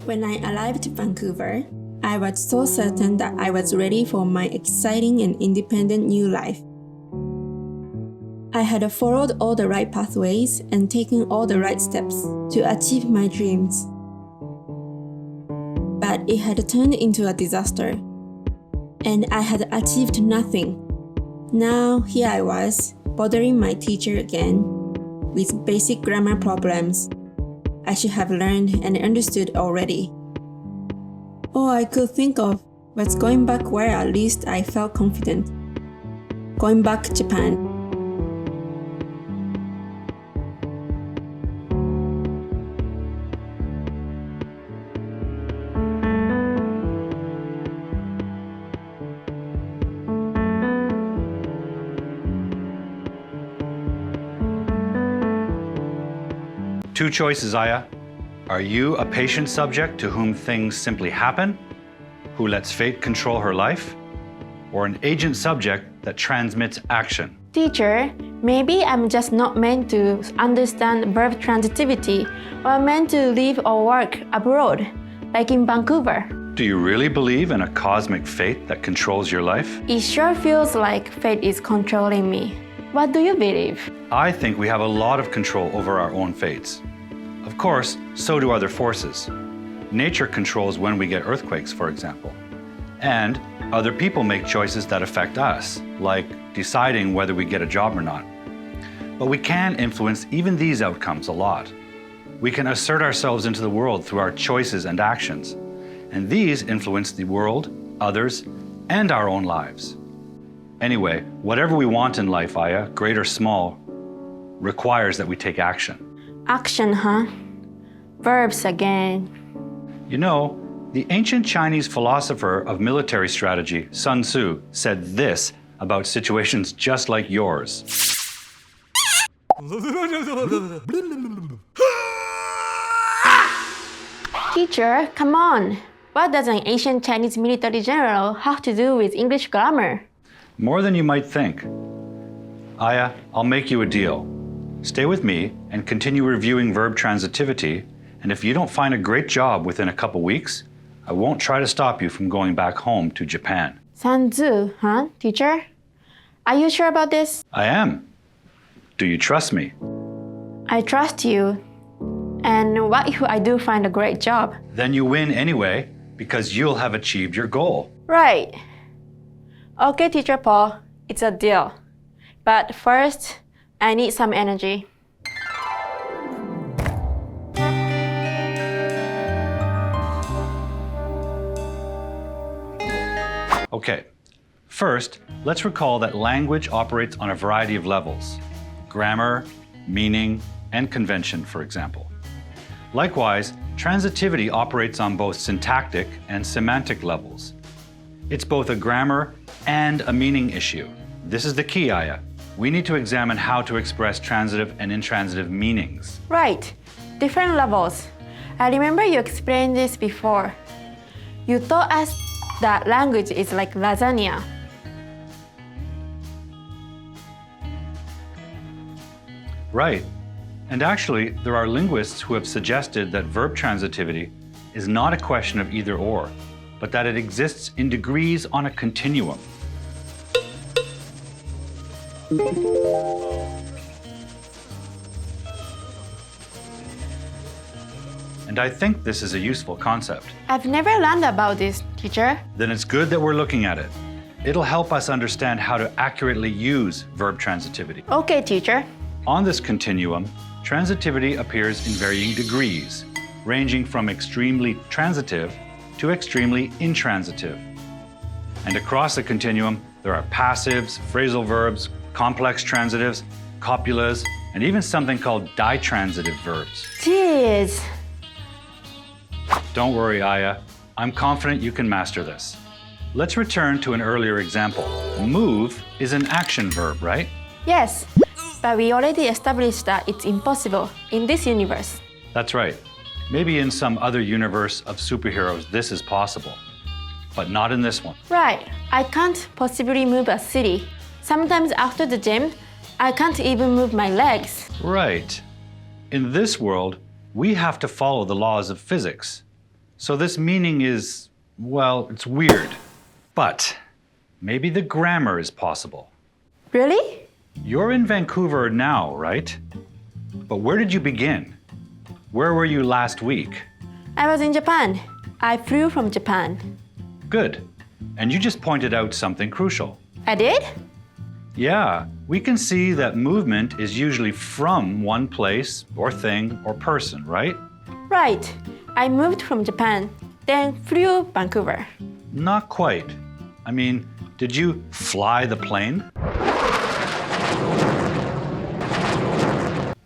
When I arrived to Vancouver, I was so certain that I was ready for my exciting and independent new life. I had followed all the right pathways and taken all the right steps to achieve my dreams. But it had turned into a disaster, and I had achieved nothing. Now here I was, bothering my teacher again, with basic grammar problems I should have learned and understood already. All I could think of was going back where at least I felt confident. Going back to Japan. Two choices, Aya. Are you a patient subject to whom things simply happen, who lets fate control her life, or an agent subject that transmits action? Teacher, maybe I'm just not meant to understand verb transitivity or meant to live or work abroad, like in Vancouver. Do you really believe in a cosmic fate that controls your life? It sure feels like fate is controlling me. What do you believe? I think we have a lot of control over our own fates. Of course, so do other forces. Nature controls when we get earthquakes, for example. And other people make choices that affect us, like deciding whether we get a job or not. But we can influence even these outcomes a lot. We can assert ourselves into the world through our choices and actions. And these influence the world, others, and our own lives. Anyway, whatever we want in life, Aya, great or small, requires that we take action. Action, huh? Verbs again. You know, the ancient Chinese philosopher of military strategy, Sun Tzu, said this about situations just like yours. Teacher, come on. What does an ancient Chinese military general have to do with English grammar? More than you might think. Aya, I'll make you a deal. Stay with me and continue reviewing verb transitivity, and if you don't find a great job within a couple weeks, I won't try to stop you from going back home to Japan. Sun Tzu, huh, teacher? Are you sure about this? I am. Do you trust me? I trust you. And what if I do find a great job? Then you win anyway, because you'll have achieved your goal. Right. Okay, Teacher Paul, it's a deal. But first, I need some energy. Okay, first, let's recall that language operates on a variety of levels. Grammar, meaning, and convention, for example. Likewise, transitivity operates on both syntactic and semantic levels. It's both a grammar and a meaning issue. This is the key, Aya. We need to examine how to express transitive and intransitive meanings. Right, different levels. I remember you explained this before. You taught us that language is like lasagna. Right. And actually, there are linguists who have suggested that verb transitivity is not a question of either or, but that it exists in degrees on a continuum. And I think this is a useful concept. I've never learned about this, teacher. Then it's good that we're looking at it. It'll help us understand how to accurately use verb transitivity. Okay, teacher. On this continuum, transitivity appears in varying degrees, ranging from extremely transitive to extremely intransitive. And across the continuum, there are passives, phrasal verbs, complex transitives, copulas, and even something called ditransitive verbs. Jeez. Don't worry, Aya. I'm confident you can master this. Let's return to an earlier example. Move is an action verb, right? Yes, but we already established that it's impossible in this universe. That's right. Maybe in some other universe of superheroes this is possible, but not in this one. Right. I can't possibly move a city. Sometimes after the gym, I can't even move my legs. Right. In this world, we have to follow the laws of physics. So this meaning is, well, it's weird. But maybe the grammar is possible. Really? You're in Vancouver now, right? But where did you begin? Where were you last week? I was in Japan. I flew from Japan. Good. And you just pointed out something crucial. I did? Yeah, we can see that movement is usually from one place or thing or person, right? Right. I moved from Japan, then flew Vancouver. Not quite. I mean, did you fly the plane?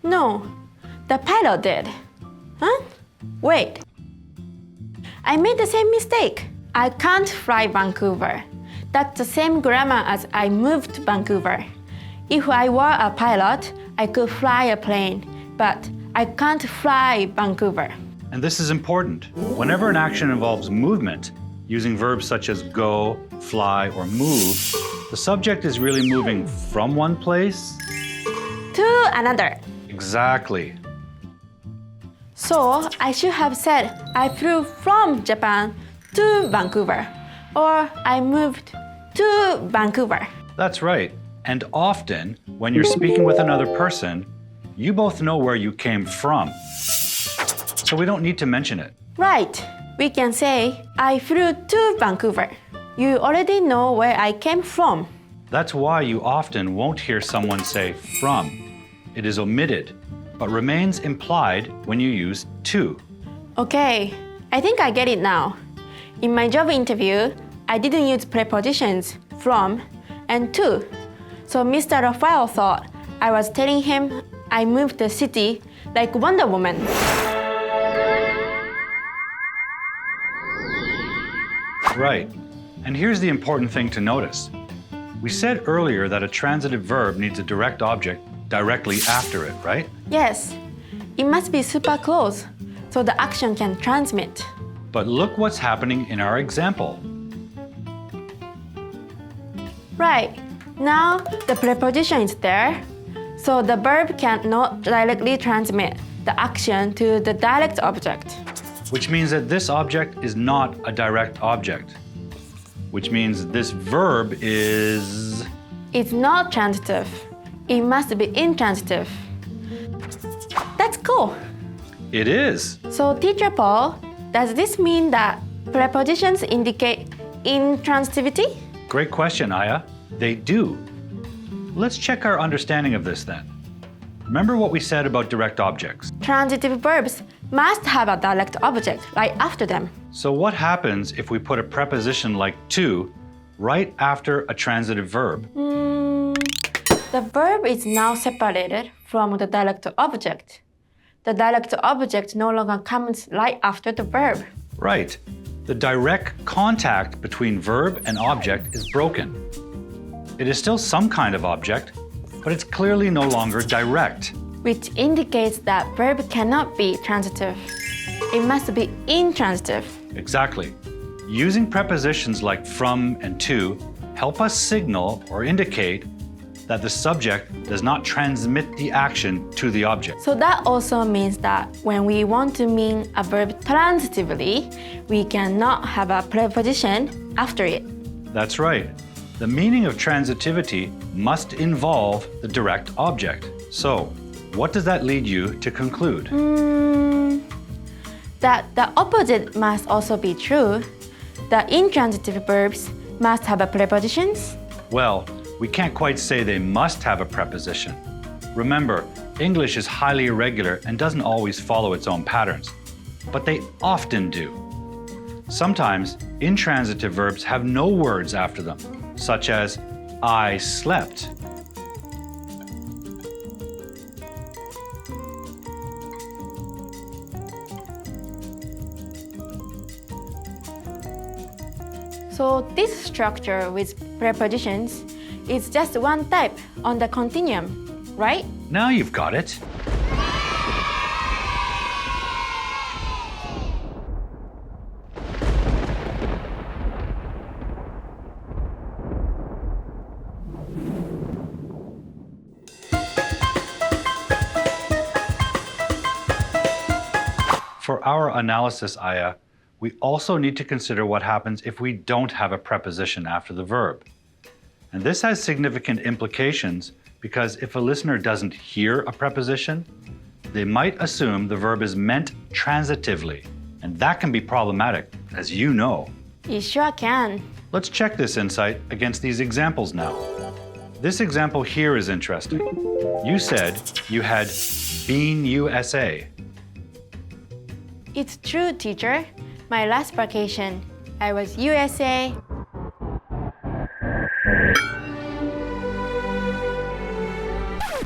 No, the pilot did. Huh? Wait. I made the same mistake. I can't fly Vancouver. That's the same grammar as I moved to Vancouver. If I were a pilot, I could fly a plane, but I can't fly Vancouver. And this is important. Whenever an action involves movement, using verbs such as go, fly, or move, the subject is really moving from one place To another. Exactly. So I should have said I flew from Japan to Vancouver, or I moved to Vancouver. That's right. And often, when you're speaking with another person, you both know where you came from. So we don't need to mention it. Right. We can say I flew to Vancouver. You already know where I came from. That's why you often won't hear someone say from. It is omitted, but remains implied when you use to. Okay, I think I get it now. In my job interview, I didn't use prepositions from and to. So Mr. Raphael thought I was telling him I moved the city like Wonder Woman. Right. And here's the important thing to notice. We said earlier that a transitive verb needs a direct object directly after it, right? Yes, it must be super close so the action can transmit. But look what's happening in our example. Right, now the preposition is there, so the verb cannot directly transmit the action to the direct object. Which means that this object is not a direct object. Which means this verb is... It's not transitive. It must be intransitive. That's cool. It is. So, Teacher Paul, does this mean that prepositions indicate intransitivity? Great question, Aya. They do. Let's check our understanding of this then. Remember what we said about direct objects. Transitive verbs must have a direct object right after them. So what happens if we put a preposition like to right after a transitive verb? The verb is now separated from the direct object. The direct object no longer comes right after the verb. Right. The direct contact between verb and object is broken. It is still some kind of object, but it's clearly no longer direct. Which indicates that verb cannot be transitive. It must be intransitive. Exactly. Using prepositions like from and to help us signal or indicate that the subject does not transmit the action to the object. So that also means that when we want to mean a verb transitively, we cannot have a preposition after it. That's right. The meaning of transitivity must involve the direct object. So, what does that lead you to conclude? That the opposite must also be true. The intransitive verbs must have a prepositions. Well, we can't quite say they must have a preposition. Remember, English is highly irregular and doesn't always follow its own patterns, but they often do. Sometimes, intransitive verbs have no words after them, such as I slept. So this structure with prepositions is just one type on the continuum, right? Now you've got it. For our analysis, Aya, we also need to consider what happens if we don't have a preposition after the verb. And this has significant implications because if a listener doesn't hear a preposition, they might assume the verb is meant transitively, and that can be problematic, as you know. It sure can. Let's check this insight against these examples now. This example here is interesting. You said you had been USA. It's true, teacher. My last vacation, I was USA.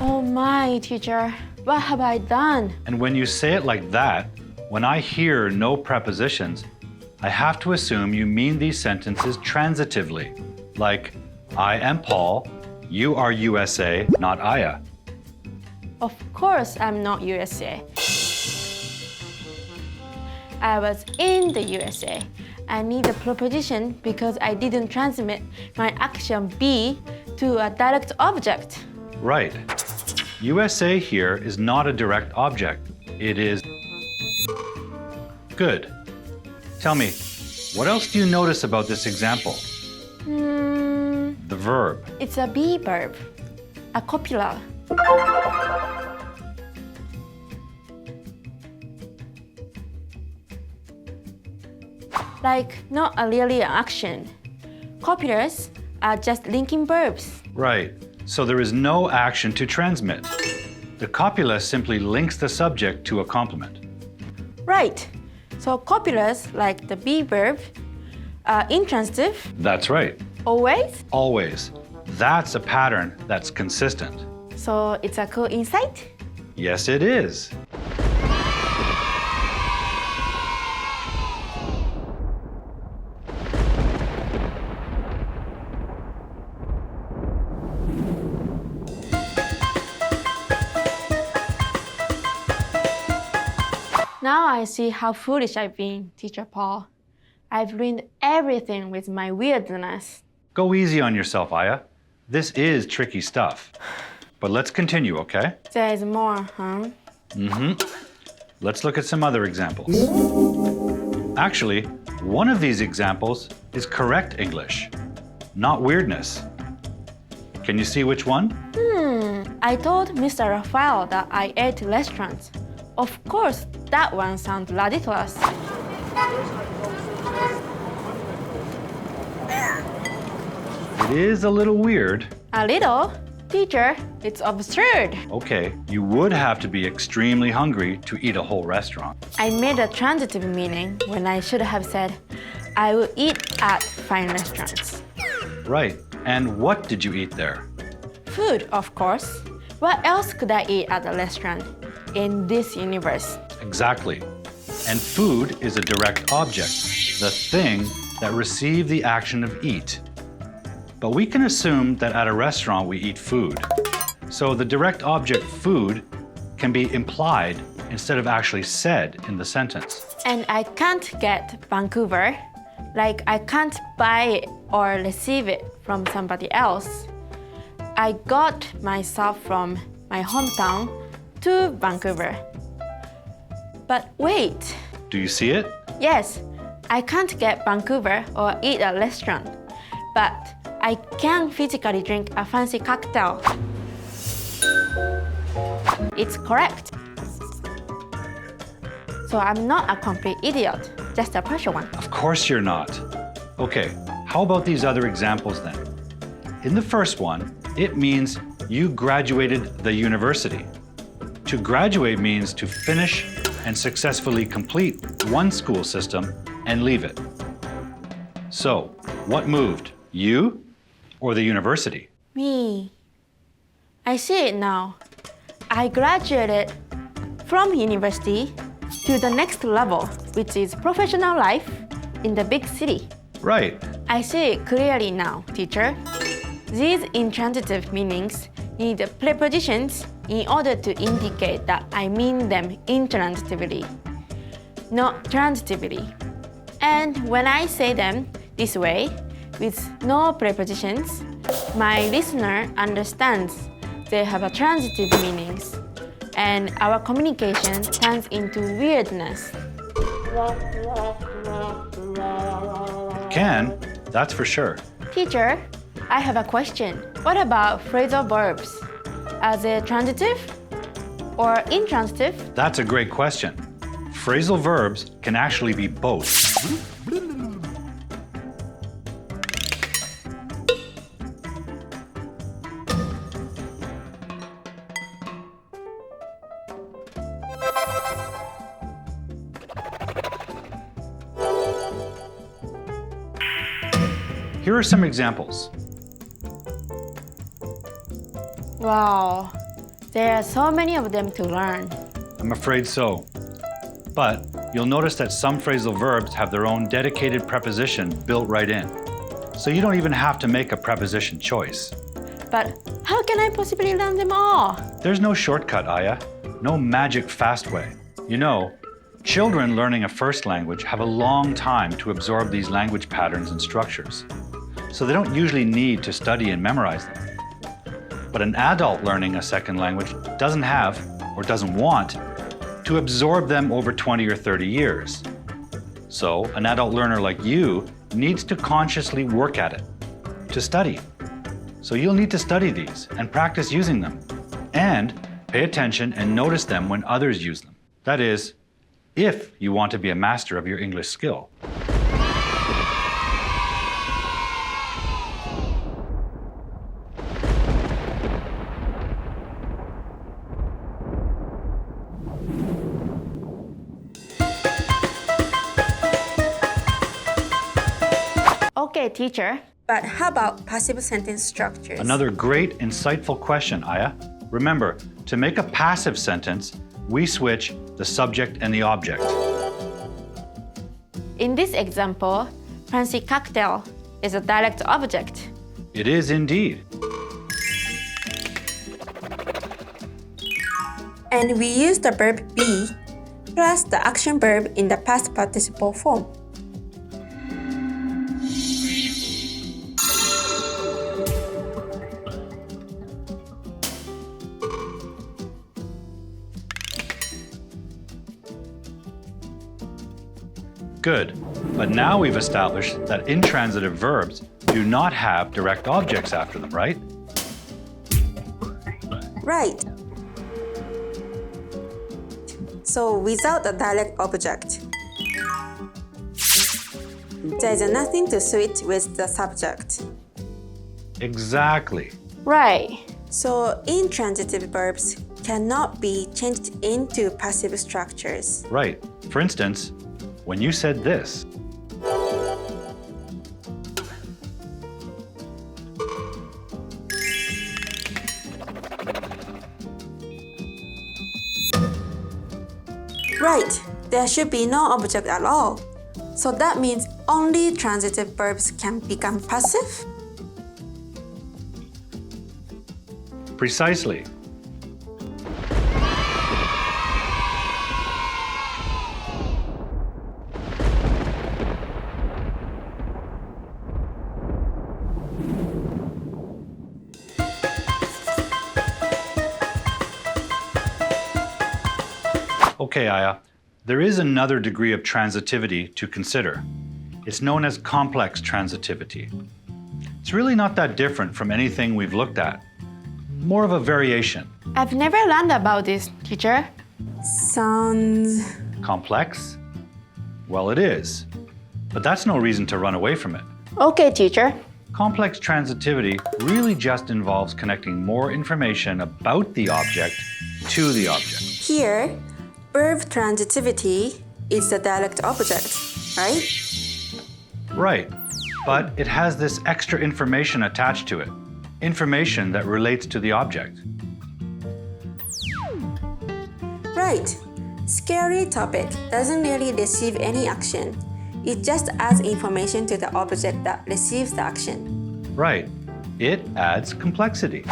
Oh my, teacher, what have I done? And when you say it like that, when I hear no prepositions, I have to assume you mean these sentences transitively, like, I am Paul, you are USA, not Aya. Of course, I'm not USA. I was in the USA. I need a preposition because I didn't transmit my action be to a direct object. Right. USA here is not a direct object. It is good. Tell me, what else do you notice about this example? The verb. It's a be verb, a copula. Like, not a really an action. Copulars are just linking verbs. Right. So there is no action to transmit. The copula simply links the subject to a complement. Right. So copulars, like the be verb, are intransitive. That's right. Always. Always. That's a pattern that's consistent. So it's a cool insight? Yes, it is. Now I see how foolish I've been, Teacher Paul. I've ruined everything with my weirdness. Go easy on yourself, Aya. This is tricky stuff. But let's continue, okay? There's more, huh? Let's look at some other examples. Actually, one of these examples is correct English, not weirdness. Can you see which one? I told Mr. Raphael that I ate restaurants. Of course, that one sounds ridiculous. It is a little weird. A little? Teacher, it's absurd. Okay, you would have to be extremely hungry to eat a whole restaurant. I made a transitive meaning when I should have said, I will eat at fine restaurants. Right, and what did you eat there? Food, of course. What else could I eat at a restaurant in this universe? Exactly. And food is a direct object, the thing that received the action of eat. But we can assume that at a restaurant we eat food. So the direct object food can be implied instead of actually said in the sentence. And I can't get Vancouver, like I can't buy it or receive it from somebody else. I got myself from my hometown to Vancouver. But wait. Do you see it? Yes, I can't get Vancouver or eat at a restaurant, but I can physically drink a fancy cocktail. It's correct. So I'm not a complete idiot, just a partial one. Of course you're not. Okay, how about these other examples then? In the first one, it means you graduated the university. To graduate means to finish and successfully complete one school system and leave it. So, what moved, you or the university? Me. I see it now. I graduated from university to the next level, which is professional life in the big city. Right. I see it clearly now, teacher. These intransitive meanings need prepositions in order to indicate that I mean them intransitively, not transitively. And when I say them this way, with no prepositions, my listener understands they have a transitive meanings, and our communication turns into weirdness. It can, that's for sure. Teacher, I have a question. What about phrasal verbs? Are they transitive or intransitive? That's a great question. Phrasal verbs can actually be both. Here are some examples. Wow, there are so many of them to learn. I'm afraid so. But you'll notice that some phrasal verbs have their own dedicated preposition built right in. So you don't even have to make a preposition choice. But how can I possibly learn them all? There's no shortcut, Aya. No magic fast way. You know, children learning a first language have a long time to absorb these language patterns and structures. So they don't usually need to study and memorize them. But an adult learning a second language doesn't have, or doesn't want, to absorb them over 20 or 30 years. So an adult learner like you needs to consciously work at it, to study. So you'll need to study these and practice using them, and pay attention and notice them when others use them. That is, if you want to be a master of your English skill. Okay, teacher. But how about passive sentence structures? Another great, insightful question, Aya. Remember, to make a passive sentence, we switch the subject and the object. In this example, fancy cocktail is a direct object. It is indeed. And we use the verb be plus the action verb in the past participle form. Good. But now we've established that intransitive verbs do not have direct objects after them, right? Right. So without a direct object, there is nothing to switch with the subject. Exactly. Right. So intransitive verbs cannot be changed into passive structures. Right. For instance, when you said this, Right, there should be no object at all. So that means only transitive verbs can become passive? precisely. Okay, Aya, there is another degree of transitivity to consider. It's known as complex transitivity. It's really not that different from anything we've looked at. More of a variation. I've never learned about this, teacher. Sounds... Complex? Well, it is. But that's no reason to run away from it. Okay, teacher. Complex transitivity really just involves connecting more information about the object to the object. Here, verb transitivity is the direct object, right? Right, but it has this extra information attached to it. Information that relates to the object. Right. Scary topic doesn't really receive any action. It just adds information to the object that receives the action. Right, it adds complexity.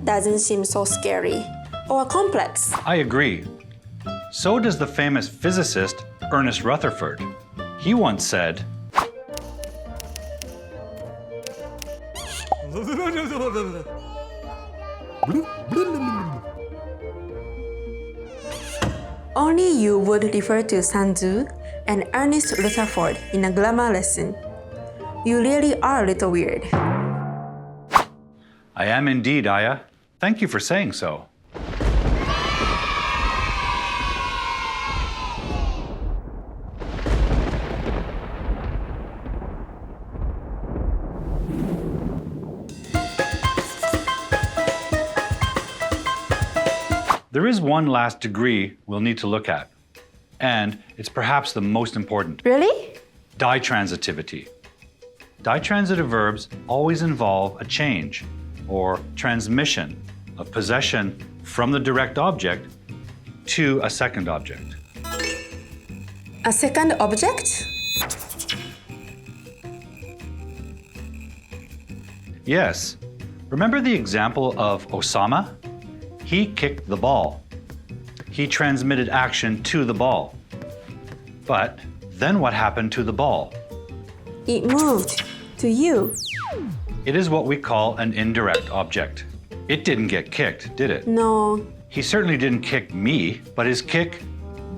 that doesn't seem so scary or complex. I agree. So does the famous physicist Ernest Rutherford. He once said, Only you would refer to Sun Tzu and Ernest Rutherford in a grammar lesson. You really are a little weird. I am indeed, Aya. Thank you for saying so. There is one last degree we'll need to look at, and it's perhaps the most important. Really? Ditransitivity. Ditransitive verbs always involve a change or transmission of possession from the direct object to a second object. A second object? Yes. Remember the example of Osama? He kicked the ball. He transmitted action to the ball. But then what happened to the ball? It moved to you. It is what we call an indirect object. It didn't get kicked, did it? No, He certainly didn't kick me, but his kick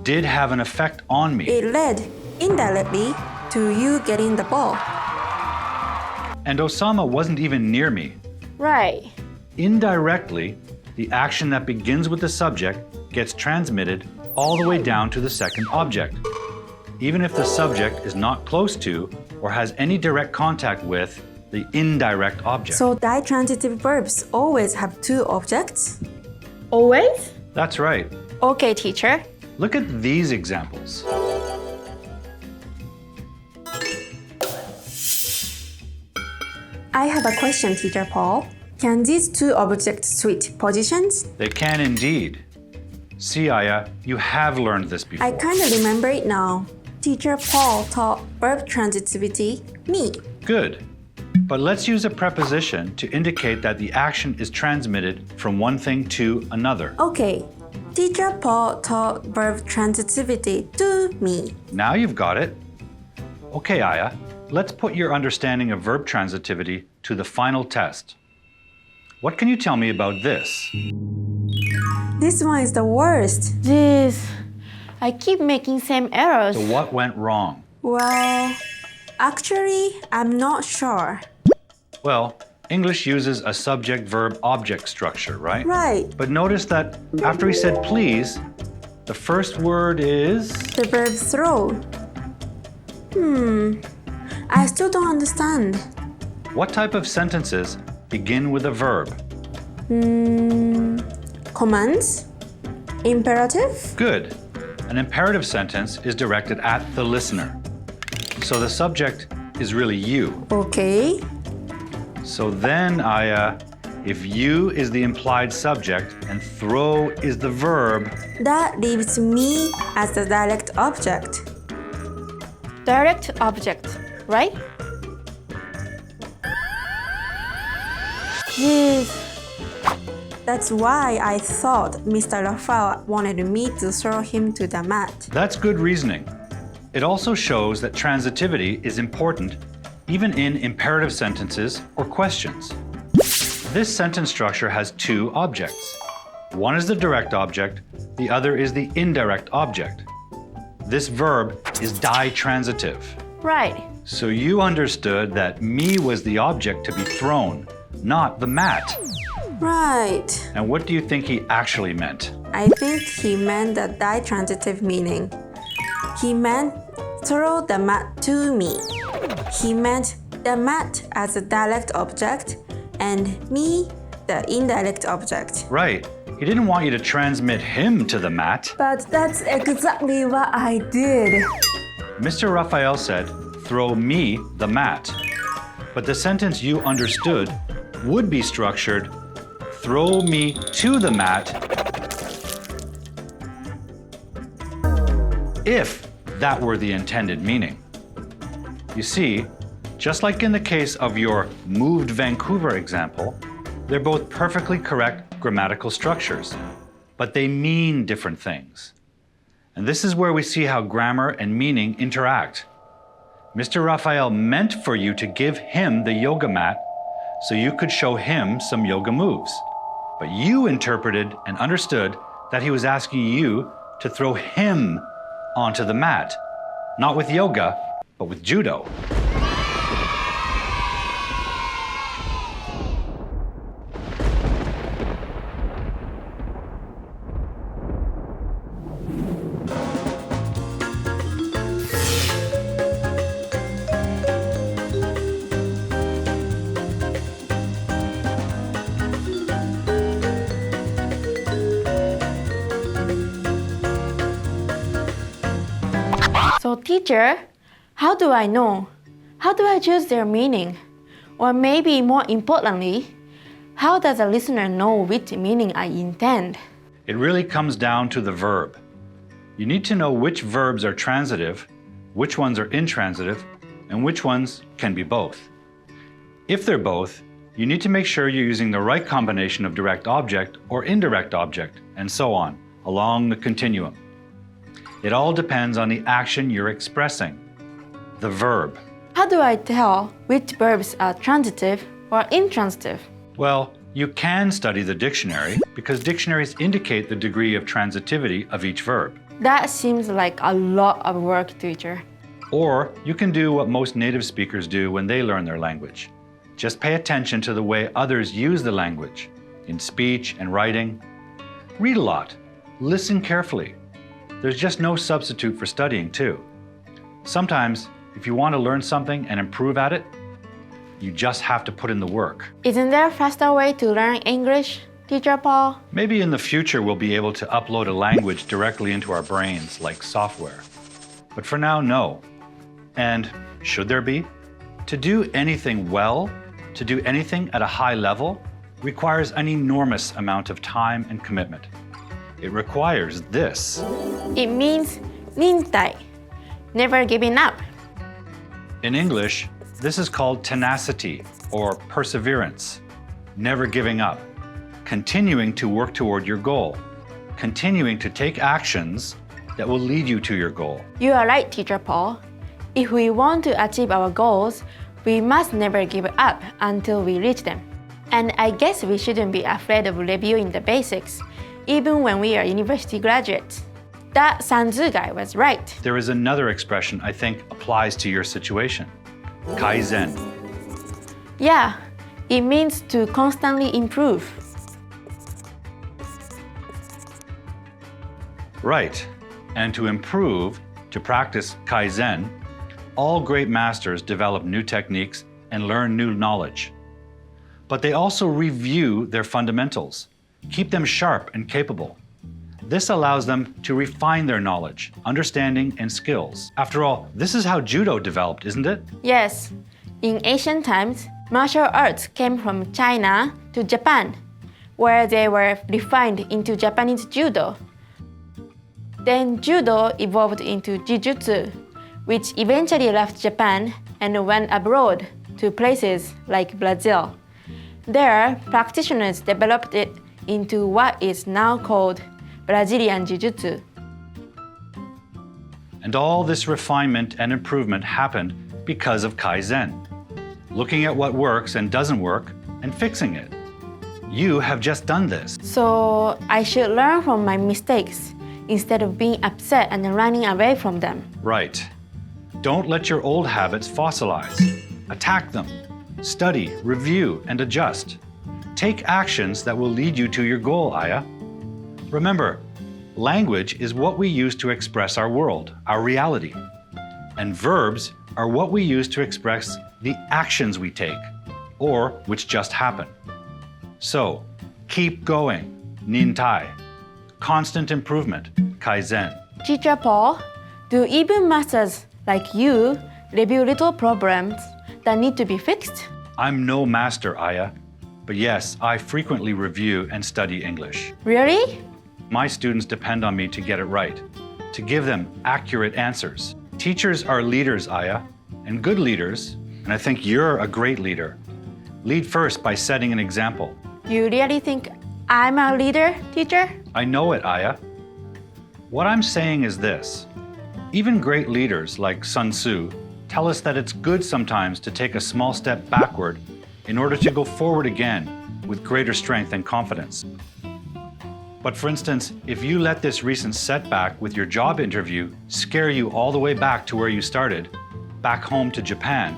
did have an effect on me. it led indirectly to you getting the ball. And Osama wasn't even near me. Right. Indirectly, the action that begins with the subject gets transmitted all the way down to the second object, even if the subject is not close to or has any direct contact with the indirect object. So ditransitive verbs always have two objects? Always? That's right. Okay, teacher. Look at these examples. I have a question, Teacher Paul. Can these two objects switch positions? They can indeed. See, Aya, you have learned this before. I kind of remember it now. Teacher Paul taught verb transitivity me. Good. But let's use a preposition to indicate that the action is transmitted from one thing to another. Okay, Teacher Paul taught verb transitivity to me. Now you've got it. Okay, Aya, let's put your understanding of verb transitivity to the final test. What can you tell me about this? This one is the worst. Jeez. I keep making same errors. So what went wrong? Well, actually, I'm not sure. Well, English uses a subject-verb-object structure, right? Right, But notice that after he said please, the first word is... the verb throw. I still don't understand. What type of sentences begin with a verb? Commands? Imperative? Good. An imperative sentence is directed at the listener. So the subject is really you. Okay. So then, Aya, if you is the implied subject and throw is the verb, That leaves me as the direct object. Direct object, right? Jeez. That's why I thought Mr. Raphael wanted me to throw him to the mat. that's good reasoning. It also shows that transitivity is important even in imperative sentences or questions. This sentence structure has two objects. One is the direct object, the other is the indirect object. This verb is ditransitive. Right. So you understood that me was the object to be thrown, not the mat. Right. And what do you think he actually meant? I think he meant the ditransitive meaning. He meant throw the mat to me. He meant the mat as a direct object and me the indirect object. Right. He didn't want you to transmit him to the mat. But that's exactly what I did. Mr. Raphael said, throw me the mat. But the sentence you understood would be structured, throw me to the mat, if that were the intended meaning. You see, just like in the case of your moved Vancouver example, They're both perfectly correct grammatical structures, but they mean different things. And this is where we see how grammar and meaning interact. Mr. Raphael meant for you to give him the yoga mat so you could show him some yoga moves. But you interpreted and understood that he was asking you to throw him onto the mat, not with yoga, but with judo. So teacher, how do I know? How do I choose their meaning? Or maybe more importantly, how does a listener know which meaning I intend? It really comes down to the verb. You need to know which verbs are transitive, which ones are intransitive, and which ones can be both. If they're both, you need to make sure you're using the right combination of direct object or indirect object, and so on, along the continuum. It all depends on the action you're expressing, the verb. How do I tell which verbs are transitive or intransitive? Well, you can study the dictionary because dictionaries indicate the degree of transitivity of each verb. That seems like a lot of work, teacher. Or you can do what most native speakers do when they learn their language. Just pay attention to the way others use the language, in speech and writing. Read a lot, listen carefully. There's just no substitute for studying too. Sometimes, if you want to learn something and improve at it, you just have to put in the work. Isn't there a faster way to learn English, Teacher Paul? Maybe in the future we'll be able to upload a language directly into our brains like software. But for now, no. And should there be? To do anything well, to do anything at a high level, requires an enormous amount of time and commitment. It requires this. It means nintai, never giving up. In English, this is called tenacity or perseverance, never giving up, continuing to work toward your goal, continuing to take actions that will lead you to your goal. You are right, Teacher Paul. If we want to achieve our goals, we must never give up until we reach them. And I guess we shouldn't be afraid of reviewing the basics, even when we are university graduates. That Sanzu guy was right. There is another expression I think applies to your situation. Kaizen. Yeah, it means to constantly improve. Right. And to improve, to practice Kaizen, all great masters develop new techniques and learn new knowledge. But they also review their fundamentals, keep them sharp and capable. This allows them to refine their knowledge, understanding, and skills. After all, this is how judo developed, isn't it? Yes, in ancient times, martial arts came from China to Japan, where they were refined into Japanese judo. Then judo evolved into jujutsu, which eventually left Japan and went abroad to places like Brazil. There, practitioners developed it into what is now called Brazilian Jiu-Jitsu. And all this refinement and improvement happened because of Kaizen, looking at what works and doesn't work and fixing it. You have just done this. So I should learn from my mistakes instead of being upset and running away from them. Right. Don't let your old habits fossilize. Attack them. Study, review, and adjust. Take actions that will lead you to your goal, Aya. Remember, language is what we use to express our world, our reality. And verbs are what we use to express the actions we take, or which just happen. So, keep going, nintai. Constant improvement, kaizen. Teacher Paul, do even masters like you review little problems that need to be fixed? I'm no master, Aya, but yes, I frequently review and study English. Really? My students depend on me to get it right, to give them accurate answers. Teachers are leaders, Aya, and good leaders, and I think you're a great leader, lead first by setting an example, You really think I'm a leader, teacher? I know it, Aya. What I'm saying is this. Even great leaders like Sun Tzu tell us that it's good sometimes to take a small step backward in order to go forward again with greater strength and confidence. But for instance, if you let this recent setback with your job interview scare you all the way back to where you started, back home to Japan,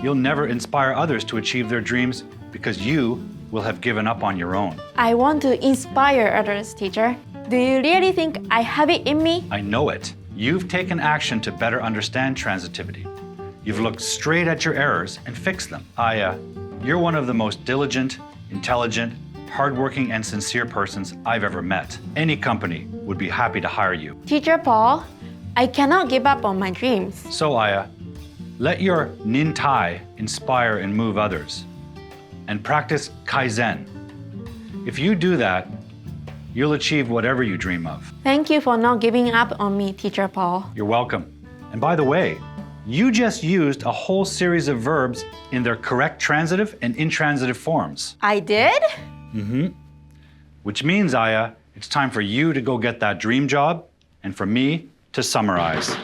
you'll never inspire others to achieve their dreams because you will have given up on your own. I want to inspire others, teacher. Do you really think I have it in me? I know it. You've taken action to better understand transitivity. You've looked straight at your errors and fixed them. Aya, you're one of the most diligent, intelligent, hardworking, and sincere persons I've ever met. Any company would be happy to hire you. Teacher Paul, I cannot give up on my dreams. So, Aya, let your nintai inspire and move others. And practice Kaizen. If you do that, you'll achieve whatever you dream of. Thank you for not giving up on me, Teacher Paul. You're welcome. And by the way, you just used a whole series of verbs in their correct transitive and intransitive forms. I did? Which means, Aya, it's time for you to go get that dream job and for me to summarize.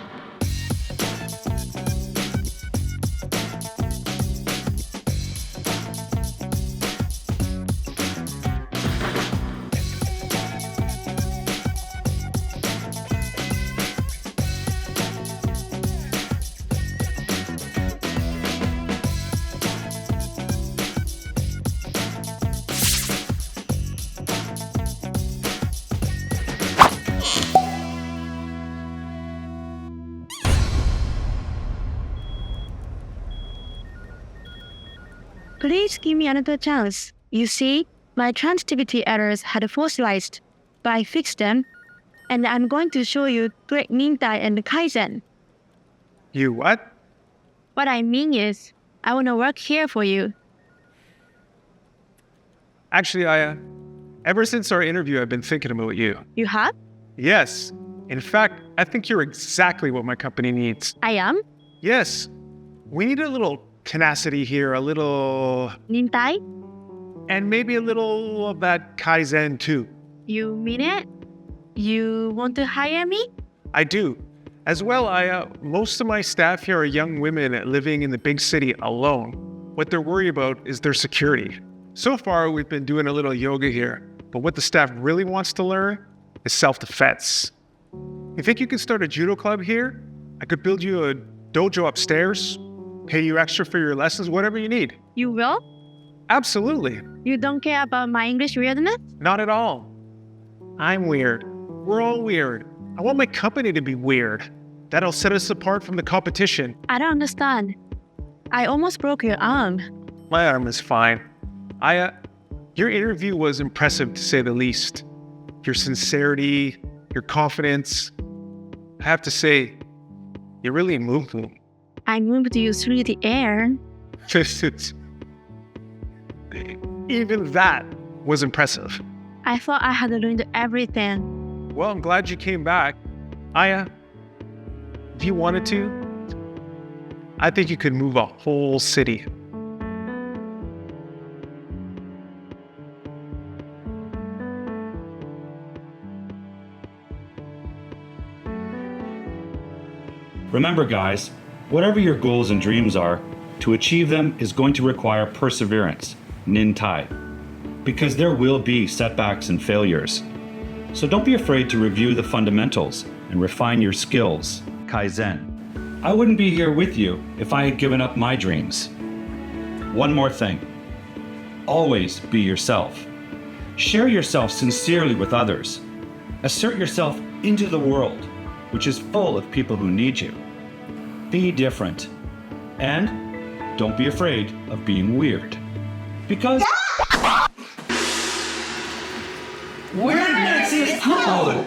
Please give me another chance. You see, my transitivity errors had fossilized, but I fixed them, and I'm going to show you great nintai and kaizen. You what? What I mean is, I want to work here for you. Actually, Aya, ever since our interview, I've been thinking about you. You have? Yes. In fact, I think you're exactly what my company needs. I am? Yes. We need a little tenacity here, a little... Nintai? And maybe a little of that Kaizen too. You mean it? You want to hire me? I do. As well, most of my staff here are young women living in the big city alone. What they're worried about is their security. So far, we've been doing a little yoga here, but what the staff really wants to learn is self-defense. You think you could start a judo club here? I could build you a dojo upstairs, pay you extra for your lessons, whatever you need. You will? Absolutely. You don't care about my English weirdness? Not at all. I'm weird. We're all weird. I want my company to be weird. That'll set us apart from the competition. I don't understand. I almost broke your arm. My arm is fine. Your interview was impressive to say the least. Your sincerity, your confidence. I have to say, you really moved me. I moved you through the air. Even that was impressive. I thought I had learned everything. Well, I'm glad you came back. Aya, if you wanted to, I think you could move a whole city. Remember, guys, whatever your goals and dreams are, to achieve them is going to require perseverance, nintai, because there will be setbacks and failures. So don't be afraid to review the fundamentals and refine your skills, kaizen. I wouldn't be here with you if I had given up my dreams. One more thing, always be yourself. Share yourself sincerely with others. Assert yourself into the world, which is full of people who need you. Be different. And don't be afraid of being weird. Because weirdness is cool!